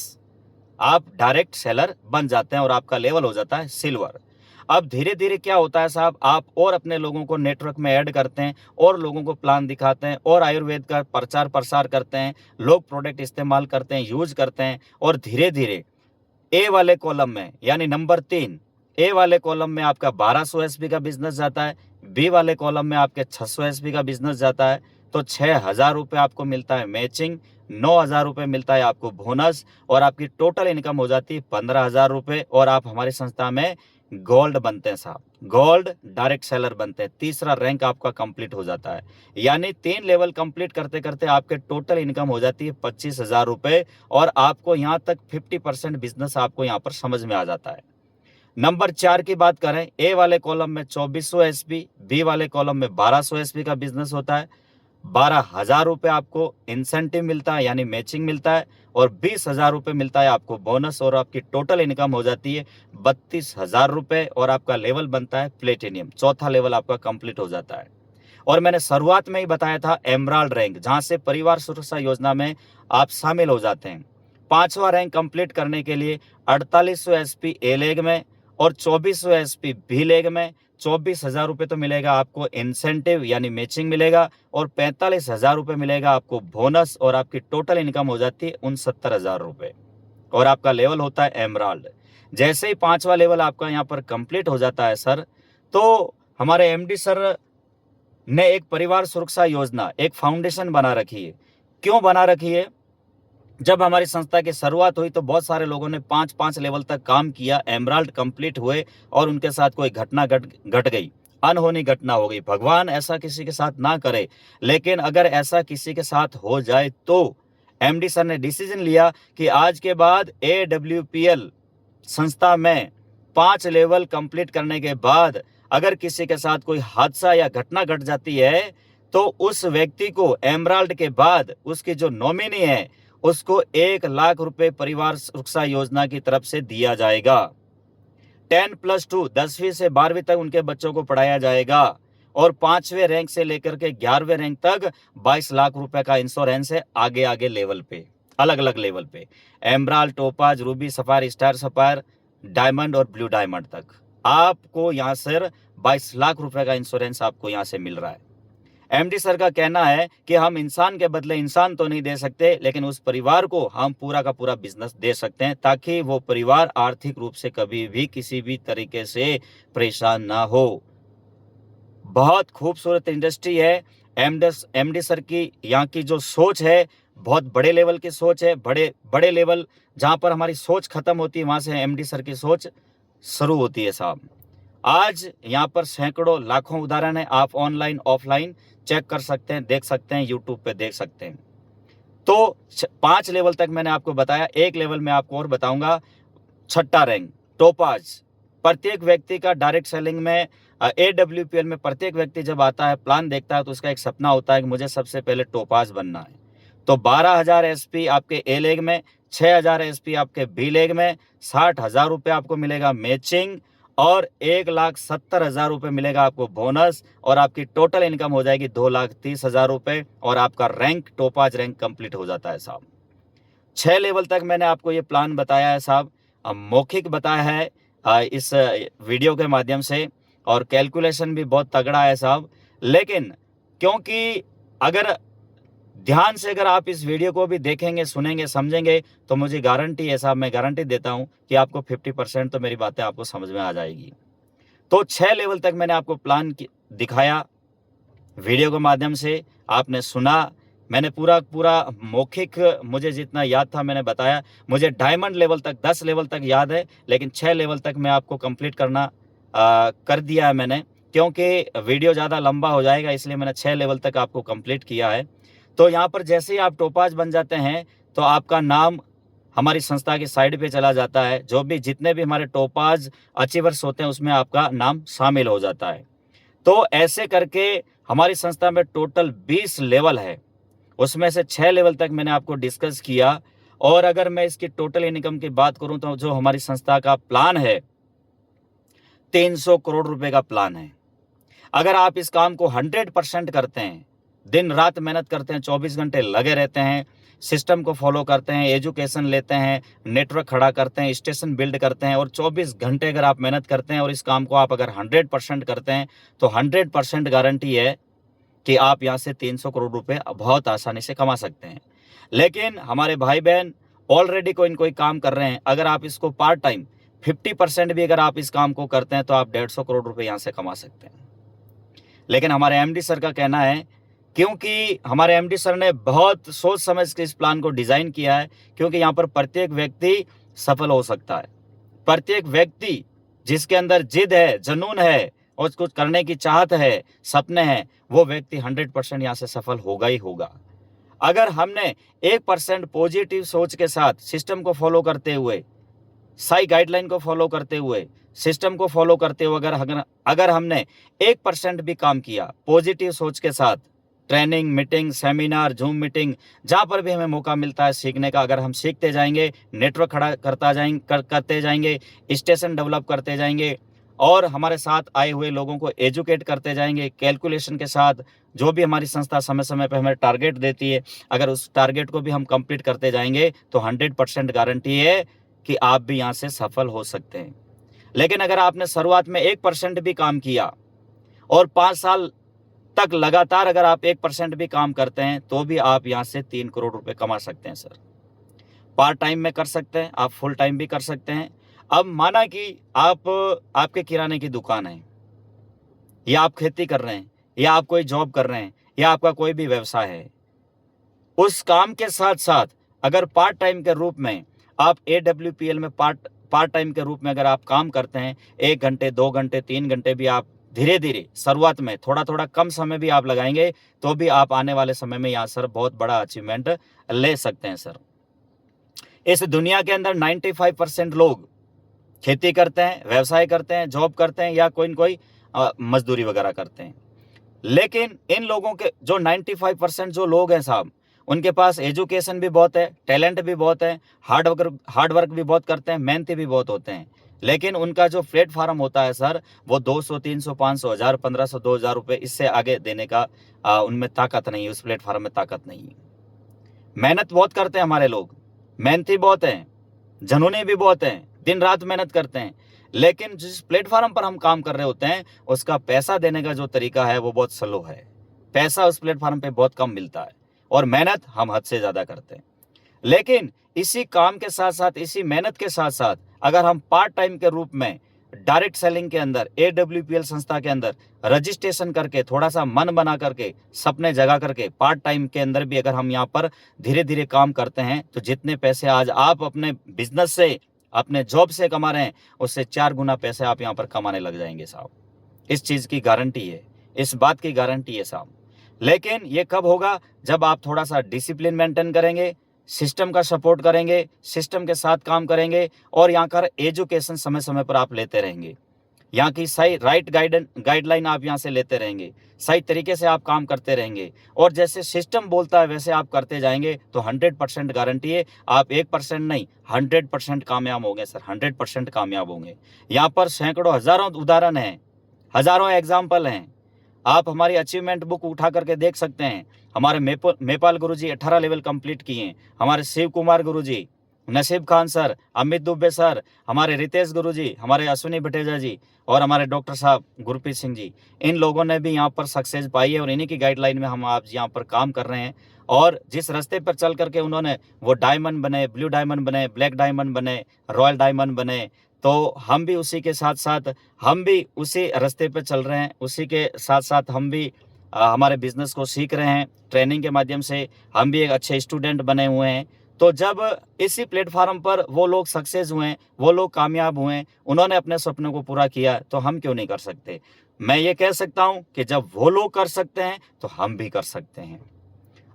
आप डायरेक्ट सेलर बन जाते हैं और आपका लेवल हो जाता है सिल्वर। अब धीरे धीरे क्या होता है साहब, आप और अपने लोगों को नेटवर्क में ऐड करते हैं और लोगों को प्लान दिखाते हैं और आयुर्वेद का प्रचार प्रसार करते हैं, लोग प्रोडक्ट इस्तेमाल करते हैं, यूज करते हैं और धीरे धीरे ए वाले कॉलम में यानी नंबर 3 ए वाले कॉलम में आपका 1200 एसपी का बिजनेस जाता है, बी वाले कॉलम में आपके 600 एसपी का बिजनेस जाता है, तो 6000 रुपये आपको मिलता है मैचिंग, 9000 रुपये मिलता है आपको बोनस और आपकी टोटल इनकम हो जाती है 15000 रुपये और आप हमारी संस्था में गोल्ड बनते हैं साहब, गोल्ड डायरेक्ट सेलर बनते हैं। तीसरा रैंक आपका कंप्लीट हो जाता है, यानी 3 लेवल कंप्लीट करते करते आपके टोटल इनकम हो जाती है 25,000 रुपये और आपको यहाँ तक 50% बिजनेस आपको यहाँ पर समझ में आ जाता है। नंबर 4 की बात करें, ए वाले कॉलम में 2400 एसपी, बी वाले कॉलम में 1200 एसपी का बिजनेस होता है। 12,000 रुपये आपको इंसेंटिव मिलता है यानी मैचिंग मिलता है, और 20,000 रुपये मिलता है आपको बोनस, और आपकी टोटल इनकम हो जाती है 32,000 रुपये, और आपका लेवल बनता है प्लेटिनियम। चौथा लेवल आपका कंप्लीट हो जाता है। और मैंने शुरुआत में ही बताया था एमराल्ड रैंक, जहां से परिवार सुरक्षा योजना में आप शामिल हो जाते हैं। 5वां रैंक कंप्लीट करने के लिए 4800 एसपी ए लेग में और 2400 एसपी बी लेग में 24,000 रुपये तो मिलेगा आपको इंसेंटिव यानी मैचिंग मिलेगा, और 45,000 रुपये मिलेगा आपको बोनस, और आपकी टोटल इनकम हो जाती है 69,000 रुपये, और आपका लेवल होता है एमराल्ड। जैसे ही 5वां लेवल आपका यहाँ पर कंप्लीट हो जाता है सर, तो हमारे एमडी सर ने एक परिवार सुरक्षा योजना, एक फाउंडेशन बना रखी है। क्यों बना रखी है? जब हमारी संस्था की शुरुआत हुई तो बहुत सारे लोगों ने 5-5 लेवल तक काम किया, एमराल्ड कंप्लीट हुए, और उनके साथ कोई घटना घट गई, अनहोनी घटना हो गई। भगवान ऐसा किसी के साथ ना करे, लेकिन अगर ऐसा किसी के साथ हो जाए तो एमडी सर ने डिसीजन लिया कि आज के बाद AWPL संस्था में 5 लेवल कंप्लीट करने के बाद अगर किसी के साथ कोई हादसा या घटना घट जाती है, तो उस व्यक्ति को एमराल्ड के बाद उसकी जो नॉमिनी है उसको 1,00,000 रुपए परिवार सुरक्षा योजना की तरफ से दिया जाएगा। 10+2 10वीं से 12वीं तक उनके बच्चों को पढ़ाया जाएगा, और 5वें रैंक से लेकर के 11वें रैंक तक 22 लाख रुपए का इंश्योरेंस है आगे आगे लेवल पे, अलग अलग लेवल पे, emerald, topaz, Ruby, sapphire, star sapphire, diamond और ब्लू डायमंड तक आपको यहाँ से 22 लाख रुपए का इंश्योरेंस आपको यहाँ से मिल रहा है। एमडी सर का कहना है कि हम इंसान के बदले इंसान तो नहीं दे सकते, लेकिन उस परिवार को हम पूरा का पूरा बिजनेस दे सकते हैं, ताकि वो परिवार आर्थिक रूप से कभी भी किसी भी तरीके से परेशान ना हो। बहुत खूबसूरत इंडस्ट्री है। एमडी सर की यहाँ की जो सोच है, बहुत बड़े लेवल की सोच है। बड़े बड़े लेवल जहाँ पर हमारी सोच खत्म होती है, वहाँ से एमडी सर की सोच शुरू होती है साहब। आज यहाँ पर सैकड़ों लाखों उदाहरण है, आप ऑनलाइन ऑफलाइन चेक कर सकते हैं, देख सकते हैं, यूट्यूब पे देख सकते हैं। तो 5 लेवल तक मैंने आपको बताया। एक लेवल में आपको और बताऊंगा, 6ठा रैंक टोपाज। प्रत्येक व्यक्ति का डायरेक्ट सेलिंग में AWPL में प्रत्येक व्यक्ति जब आता है, प्लान देखता है, तो उसका एक सपना होता है कि मुझे सबसे पहले टोपाज बनना है। तो 12,000 एसपी आपके ए लेग में, 6,000 एसपी आपके बी लेग में, 60,000 रुपये आपको मिलेगा मैचिंग, और 1,70,000 रुपये मिलेगा आपको बोनस, और आपकी टोटल इनकम हो जाएगी 2,30,000 रुपये, और आपका रैंक टोपाज रैंक कंप्लीट हो जाता है साहब। 6 लेवल तक मैंने आपको ये प्लान बताया है साहब, मौखिक बताया है इस वीडियो के माध्यम से, और कैलकुलेशन भी बहुत तगड़ा है साहब। लेकिन क्योंकि अगर ध्यान से अगर आप इस वीडियो को भी देखेंगे, सुनेंगे, समझेंगे, तो मुझे गारंटी है साहब, मैं गारंटी देता हूं कि आपको 50% तो मेरी बातें आपको समझ में आ जाएगी। तो 6 लेवल तक मैंने आपको प्लान दिखाया वीडियो के माध्यम से, आपने सुना। मैंने पूरा मौखिक, मुझे जितना याद था मैंने बताया। मुझे डायमंड लेवल तक, 10 लेवल तक याद है, लेकिन 6 लेवल तक मैं आपको कंप्लीट कर दिया है मैंने, क्योंकि वीडियो ज़्यादा लंबा हो जाएगा, इसलिए मैंने 6 लेवल तक आपको कंप्लीट किया है। तो यहाँ पर जैसे ही आप टोपाज बन जाते हैं, तो आपका नाम हमारी संस्था की साइड पे चला जाता है। जो भी जितने भी हमारे टोपाज अचीवर्स होते हैं, उसमें आपका नाम शामिल हो जाता है। तो ऐसे करके हमारी संस्था में टोटल 20 लेवल है, उसमें से 6 लेवल तक मैंने आपको डिस्कस किया। और अगर मैं इसकी टोटल इनकम की बात करूं, तो जो हमारी संस्था का प्लान है, 300 करोड़ रुपए का प्लान है। अगर आप इस काम को 100% करते हैं, दिन रात मेहनत करते हैं, 24 घंटे लगे रहते हैं, सिस्टम को फॉलो करते हैं, एजुकेशन लेते हैं, नेटवर्क खड़ा करते हैं, स्टेशन बिल्ड करते हैं, और 24 घंटे अगर आप मेहनत करते हैं और इस काम को आप अगर 100% करते हैं, तो 100% गारंटी है कि आप यहाँ से 300 करोड़ रुपए बहुत आसानी से कमा सकते हैं। लेकिन हमारे भाई बहन ऑलरेडी कोई न कोई काम कर रहे हैं, अगर आप इसको पार्ट टाइम 50% भी अगर आप इस काम को करते हैं, तो आप 150 करोड़ रुपए यहाँ से कमा सकते हैं। लेकिन हमारे एमडी सर का कहना है, क्योंकि हमारे एमडी सर ने बहुत सोच समझ के इस प्लान को डिज़ाइन किया है, क्योंकि यहाँ पर प्रत्येक व्यक्ति सफल हो सकता है। प्रत्येक व्यक्ति जिसके अंदर जिद है, जुनून है, और कुछ करने की चाहत है, सपने हैं, वो व्यक्ति 100% यहाँ से सफल होगा ही होगा। अगर हमने 1% पॉजिटिव सोच के साथ सिस्टम को फॉलो करते हुए सही गाइडलाइन को फॉलो करते हुए, सिस्टम को फॉलो करते हुए अगर अगर हमने 1% भी काम किया पॉजिटिव सोच के साथ, training, meeting, seminar, zoom meeting, जहाँ पर भी हमें मौका मिलता है सीखने का, अगर हम सीखते जाएंगे, नेटवर्क खड़ा करते जाएंगे, स्टेशन डेवलप करते जाएंगे और हमारे साथ आए हुए लोगों को एजुकेट करते जाएंगे कैलकुलेशन के साथ, जो भी हमारी संस्था समय समय पर हमें टारगेट देती है, अगर उस टारगेट को भी हम कंप्लीट करते जाएंगे तो 100% गारंटी है कि आप भी यहाँ से सफल हो सकते हैं। लेकिन अगर आपने शुरुआत में 1% भी काम किया और 5 साल तक लगातार अगर आप 1% भी काम करते हैं तो भी आप यहाँ से 3 करोड़ रुपए कमा सकते हैं सर। पार्ट टाइम में कर सकते हैं, आप फुल टाइम भी कर सकते हैं। अब माना कि आपके किराने की दुकान है, या आप खेती कर रहे हैं, या आप कोई जॉब कर रहे हैं, या आपका कोई भी व्यवसाय है, उस काम के साथ साथ अगर पार्ट टाइम के रूप में आप AWPL में पार्ट टाइम के रूप में अगर आप काम करते हैं, 1 घंटे, 2 घंटे, 3 घंटे भी आप धीरे-धीरे शुरुआत में थोड़ा-थोड़ा कम समय भी आप लगाएंगे, तो भी आप आने वाले समय में यहाँ सर बहुत बड़ा अचीवमेंट ले सकते हैं सर। इस दुनिया के अंदर 95% लोग खेती करते हैं, व्यवसाय करते हैं, जॉब करते हैं, या कोई न कोई मजदूरी वगैरह करते हैं। लेकिन इन लोगों के जो 95% जो लोग हैं साहब, उनके पास एजुकेशन भी बहुत है, टैलेंट भी बहुत है, हार्ड वर्क भी बहुत करते हैं, मेहनती भी बहुत होते हैं। लेकिन उनका जो प्लेटफार्म होता है सर, वो 200, 300, 500, 1000, 1500, 2000 रुपये, इससे आगे देने का उनमें ताकत नहीं है, उस प्लेटफार्म में ताकत नहीं है। मेहनत बहुत करते हैं हमारे लोग, मेहनती बहुत हैं, जुनूनी भी बहुत हैं, दिन रात मेहनत करते हैं। लेकिन जिस प्लेटफार्म पर हम काम कर रहे होते हैं, उसका पैसा देने का जो तरीका है वो बहुत स्लो है। पैसा उस प्लेटफार्म पे बहुत कम मिलता है और मेहनत हम हद से ज़्यादा करते हैं। लेकिन इसी काम के साथ साथ, इसी मेहनत के साथ साथ, अगर हम पार्ट टाइम के रूप में डायरेक्ट सेलिंग के अंदर, AWPL संस्था के अंदर रजिस्ट्रेशन करके, थोड़ा सा मन बना करके, सपने जगा करके, पार्ट टाइम के अंदर भी अगर हम यहाँ पर धीरे धीरे काम करते हैं, तो जितने पैसे आज आप अपने बिजनेस से, अपने जॉब से कमा रहे हैं, उससे 4 गुना पैसे आप यहाँ पर कमाने लग जाएंगे साहब। इस चीज़ की गारंटी है, इस बात की गारंटी है साहब। लेकिन ये कब होगा? जब आप थोड़ा सा डिसिप्लिन मेंटेन करेंगे, सिस्टम का सपोर्ट करेंगे, सिस्टम के साथ काम करेंगे और यहाँ का एजुकेशन समय समय पर आप लेते रहेंगे। यहाँ की सही गाइडलाइन आप यहाँ से लेते रहेंगे, सही तरीके से आप काम करते रहेंगे और जैसे सिस्टम बोलता है वैसे आप करते जाएंगे, तो 100% गारंटी है, आप 1% नहीं 100% कामयाब होंगे सर, 100% कामयाब होंगे। यहाँ पर सैकड़ों, हजारों उदाहरण हैं, हजारों एग्जाम्पल हैं। आप हमारी अचीवमेंट बुक उठा करके देख सकते हैं। हमारे मेपाल गुरुजी 18 लेवल कंप्लीट किए हैं, हमारे शिव कुमार गुरुजी, नसीब खान सर, अमित दुबे सर, हमारे रितेश गुरुजी, हमारे अश्विनी भटेजा जी और हमारे डॉक्टर साहब गुरप्रीत सिंह जी, इन लोगों ने भी यहाँ पर सक्सेस पाई है और इन्हीं की गाइडलाइन में हम आज यहाँ पर काम कर रहे हैं। और जिस रास्ते पर चल करके उन्होंने वो डायमंड बने, ब्लू डायमंड बने, ब्लैक डायमंड बने, रॉयल डायमंड बने, तो हम भी उसी के साथ साथ, हम भी उसी रास्ते पे चल रहे हैं। उसी के साथ साथ हम भी हमारे बिजनेस को सीख रहे हैं, ट्रेनिंग के माध्यम से हम भी एक अच्छे स्टूडेंट बने हुए हैं। तो जब इसी प्लेटफार्म पर वो लोग सक्सेस हुए, वो लोग कामयाब हुए, उन्होंने अपने सपनों को पूरा किया, तो हम क्यों नहीं कर सकते? मैं ये कह सकता हूँ कि जब वो लोग कर सकते हैं तो हम भी कर सकते हैं।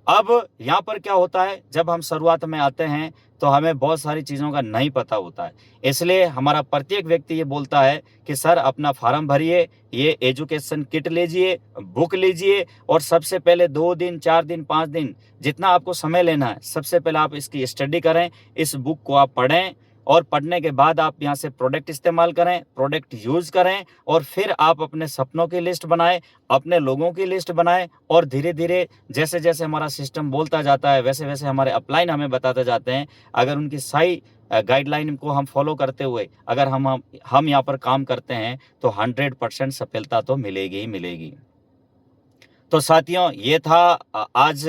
अब यहाँ पर क्या होता है, जब हम शुरुआत में आते हैं तो हमें बहुत सारी चीज़ों का नहीं पता होता है, इसलिए हमारा प्रत्येक व्यक्ति ये बोलता है कि सर अपना फार्म भरिए, ये एजुकेशन किट लीजिए, बुक लीजिए और सबसे पहले 2 दिन, 4 दिन, 5 दिन, जितना आपको समय लेना है, सबसे पहले आप इसकी स्टडी करें, इस बुक को आप पढ़ें और पढ़ने के बाद आप यहाँ से प्रोडक्ट इस्तेमाल करें, प्रोडक्ट यूज़ करें और फिर आप अपने सपनों की लिस्ट बनाएं, अपने लोगों की लिस्ट बनाएं और धीरे धीरे जैसे जैसे हमारा सिस्टम बोलता जाता है, वैसे वैसे हमारे अपलाइन हमें बताते जाते हैं। अगर उनकी सही गाइडलाइन को हम फॉलो करते हुए अगर हम यहाँ पर काम करते हैं, तो 100% सफलता तो मिलेगी ही मिलेगी। तो साथियों, ये था आज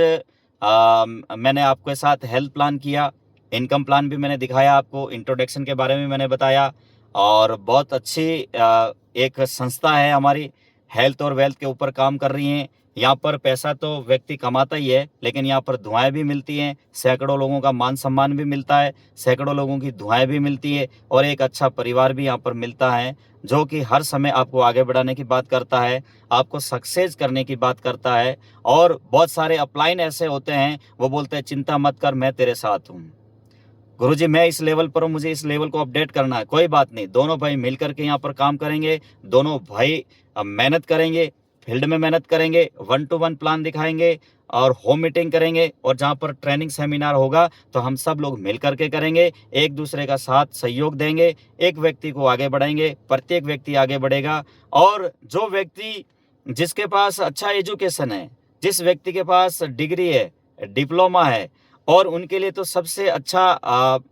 मैंने आपके साथ हेल्थ प्लान किया, इनकम प्लान भी मैंने दिखाया आपको, इंट्रोडक्शन के बारे में मैंने बताया और बहुत अच्छी एक संस्था है हमारी, हेल्थ और वेल्थ के ऊपर काम कर रही हैं। यहाँ पर पैसा तो व्यक्ति कमाता ही है, लेकिन यहाँ पर दुआएं भी मिलती हैं, सैकड़ों लोगों का मान सम्मान भी मिलता है, सैकड़ों लोगों की दुआएं भी मिलती है और एक अच्छा परिवार भी यहाँ पर मिलता है, जो कि हर समय आपको आगे बढ़ाने की बात करता है, आपको सक्सेस करने की बात करता है। और बहुत सारे अपलाइन ऐसे होते हैं, वो बोलते हैं चिंता मत कर, मैं तेरे साथ हूँ। गुरुजी मैं इस लेवल पर हूँ, मुझे इस लेवल को अपडेट करना है, कोई बात नहीं, दोनों भाई मिल करके यहाँ पर काम करेंगे, दोनों भाई मेहनत करेंगे, फील्ड में मेहनत करेंगे, 1 to 1 प्लान दिखाएंगे और होम मीटिंग करेंगे, और जहाँ पर ट्रेनिंग सेमिनार होगा तो हम सब लोग मिल करके करेंगे, एक दूसरे का साथ सहयोग देंगे, एक व्यक्ति को आगे बढ़ाएंगे, प्रत्येक व्यक्ति आगे बढ़ेगा। और जो व्यक्ति जिसके पास अच्छा एजुकेशन है, जिस व्यक्ति के पास डिग्री है, डिप्लोमा है, और उनके लिए तो सबसे अच्छा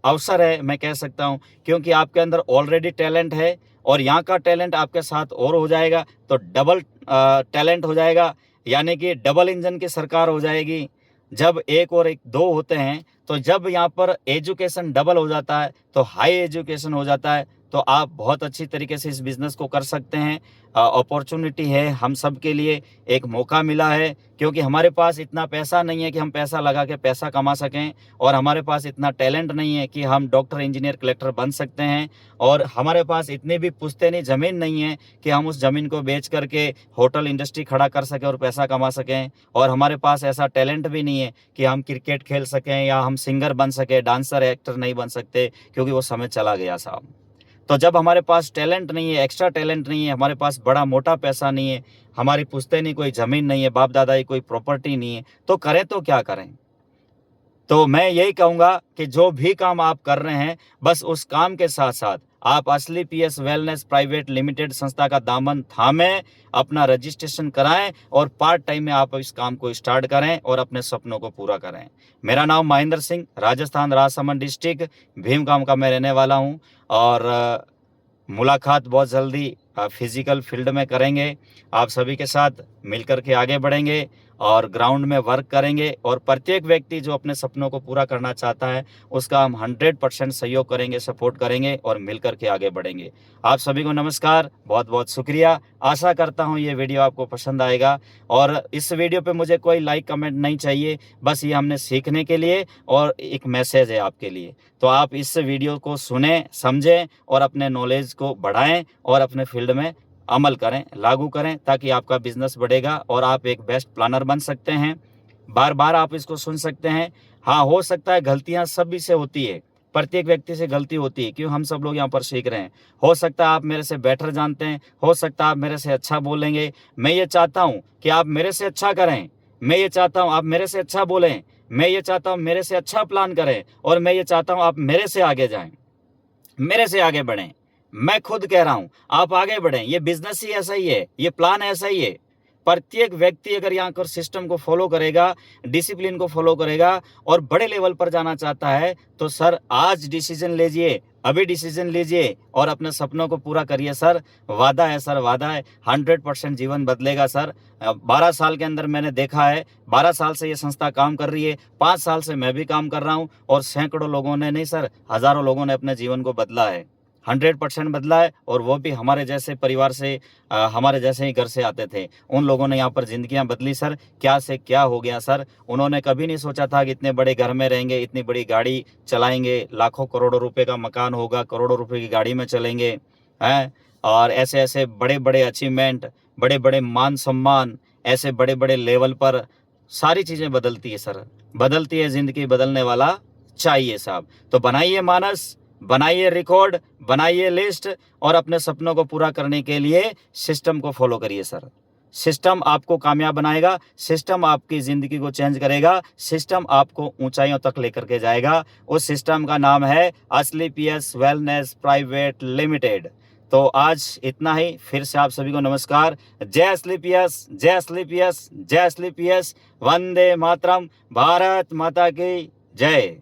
अवसर है मैं कह सकता हूँ, क्योंकि आपके अंदर ऑलरेडी टैलेंट है और यहाँ का टैलेंट आपके साथ और हो जाएगा तो डबल टैलेंट हो जाएगा, यानी कि डबल इंजन की सरकार हो जाएगी। जब एक और एक दो होते हैं तो जब यहाँ पर एजुकेशन डबल हो जाता है तो हाई एजुकेशन हो जाता है, तो आप बहुत अच्छी तरीके से इस बिज़नेस को कर सकते हैं। अपॉर्चुनिटी है हम सब के लिए, एक मौका मिला है, क्योंकि हमारे पास इतना पैसा नहीं है कि हम पैसा लगा के पैसा कमा सकें, और हमारे पास इतना टैलेंट नहीं है कि हम डॉक्टर, इंजीनियर, कलेक्टर बन सकते हैं, और हमारे पास इतनी भी पुश्तैनी ज़मीन नहीं है कि हम उस ज़मीन को बेच करके होटल इंडस्ट्री खड़ा कर सकें और पैसा कमा सकें, और हमारे पास ऐसा टैलेंट भी नहीं है कि हम क्रिकेट खेल सकें या हम सिंगर बन सकें, डांसर, एक्टर नहीं बन सकते, क्योंकि वो समय चला गया साहब। तो जब हमारे पास टैलेंट नहीं है, एक्स्ट्रा टैलेंट नहीं है, हमारे पास बड़ा मोटा पैसा नहीं है, हमारी पुश्तैनी कोई ज़मीन नहीं है, बाप दादा की कोई प्रॉपर्टी नहीं है, तो करें तो क्या करें? तो मैं यही कहूँगा कि जो भी काम आप कर रहे हैं, बस उस काम के साथ-साथ आप असली पीएस वेलनेस प्राइवेट लिमिटेड संस्था का दामन थामें, अपना रजिस्ट्रेशन कराएँ और पार्ट टाइम में आप इस काम को स्टार्ट करें और अपने सपनों को पूरा करें। मेरा नाम महेंद्र सिंह, राजस्थान राजसमंद डिस्ट्रिक्ट भीमगाँव का मैं रहने वाला हूँ, और मुलाकात बहुत जल्दी फिज़िकल फील्ड में करेंगे। आप सभी के साथ मिलकर के आगे बढ़ेंगे और ग्राउंड में वर्क करेंगे, और प्रत्येक व्यक्ति जो अपने सपनों को पूरा करना चाहता है, उसका हम 100% सहयोग करेंगे, सपोर्ट करेंगे और मिलकर के आगे बढ़ेंगे। आप सभी को नमस्कार, बहुत-बहुत शुक्रिया। आशा करता हूँ ये वीडियो आपको पसंद आएगा, और इस वीडियो पे मुझे कोई लाइक कमेंट नहीं चाहिए, बस ये हमने सीखने के लिए और एक मैसेज है आपके लिए। तो आप इस वीडियो को सुनें, समझें और अपने नॉलेज को बढ़ाएँ और अपने फील्ड में अमल करें, लागू करें, ताकि आपका बिज़नेस बढ़ेगा और आप एक बेस्ट प्लानर बन सकते हैं। बार-बार आप इसको सुन सकते हैं। हाँ, हो सकता है गलतियाँ सभी से होती है, प्रत्येक व्यक्ति से गलती होती है, क्यों हम सब लोग यहाँ पर सीख रहे हैं। हो सकता है आप मेरे से बेटर जानते हैं, हो सकता है आप मेरे से अच्छा बोलेंगे। मैं ये चाहता हूँ कि आप मेरे से अच्छा करें, मैं ये चाहता हूँ आप मेरे से अच्छा बोलें, मैं ये चाहता हूँ मेरे से अच्छा प्लान करें, और मैं ये चाहता हूँ आप मेरे से आगे जाएँ, मेरे से आगे बढ़ें। मैं खुद कह रहा हूँ, आप आगे बढ़ें, ये बिज़नेस ही ऐसा ही है, ये प्लान ऐसा ही है। प्रत्येक व्यक्ति अगर यहाँ पर सिस्टम को फ़ॉलो करेगा, डिसिप्लिन को फ़ॉलो करेगा और बड़े लेवल पर जाना चाहता है, तो सर आज डिसीज़न लीजिए, अभी डिसीज़न लीजिए और अपने सपनों को पूरा करिए सर। वादा है सर, वादा है, 100% जीवन बदलेगा सर। 12 साल के अंदर मैंने देखा है, 12 साल से ये संस्था काम कर रही है, 5 साल से मैं भी काम कर रहा हूँ, और सैकड़ों लोगों ने नहीं सर, हज़ारों लोगों ने अपने जीवन को बदला है। 100% बदला है, और वो भी हमारे जैसे परिवार से, हमारे जैसे ही घर से आते थे। उन लोगों ने यहाँ पर ज़िंदगियाँ बदली सर, क्या से क्या हो गया सर। उन्होंने कभी नहीं सोचा था कि इतने बड़े घर में रहेंगे, इतनी बड़ी गाड़ी चलाएँगे, लाखों करोड़ों रुपए का मकान होगा, करोड़ों रुपए की गाड़ी में चलेंगे, हैं? और ऐसे-ऐसे बड़े-बड़े अचीवमेंट, बड़े-बड़े मान-सम्मान, ऐसे बड़े-बड़े लेवल पर सारी चीज़ें बदलती है सर। बदलती है ज़िंदगी, बदलने वाला चाहिए साहब। तो बनाइए मानस, बनाइए रिकॉर्ड, बनाइए लिस्ट, और अपने सपनों को पूरा करने के लिए सिस्टम को फॉलो करिए सर। सिस्टम आपको कामयाब बनाएगा, सिस्टम आपकी ज़िंदगी को चेंज करेगा, सिस्टम आपको ऊंचाइयों तक लेकर के जाएगा। उस सिस्टम का नाम है असली पीएस वेलनेस प्राइवेट लिमिटेड। तो आज इतना ही, फिर से आप सभी को नमस्कार। जय असली पीएस, जय असली पीएस, जय असली पीएस। वंदे मातरम। भारत माता की जय।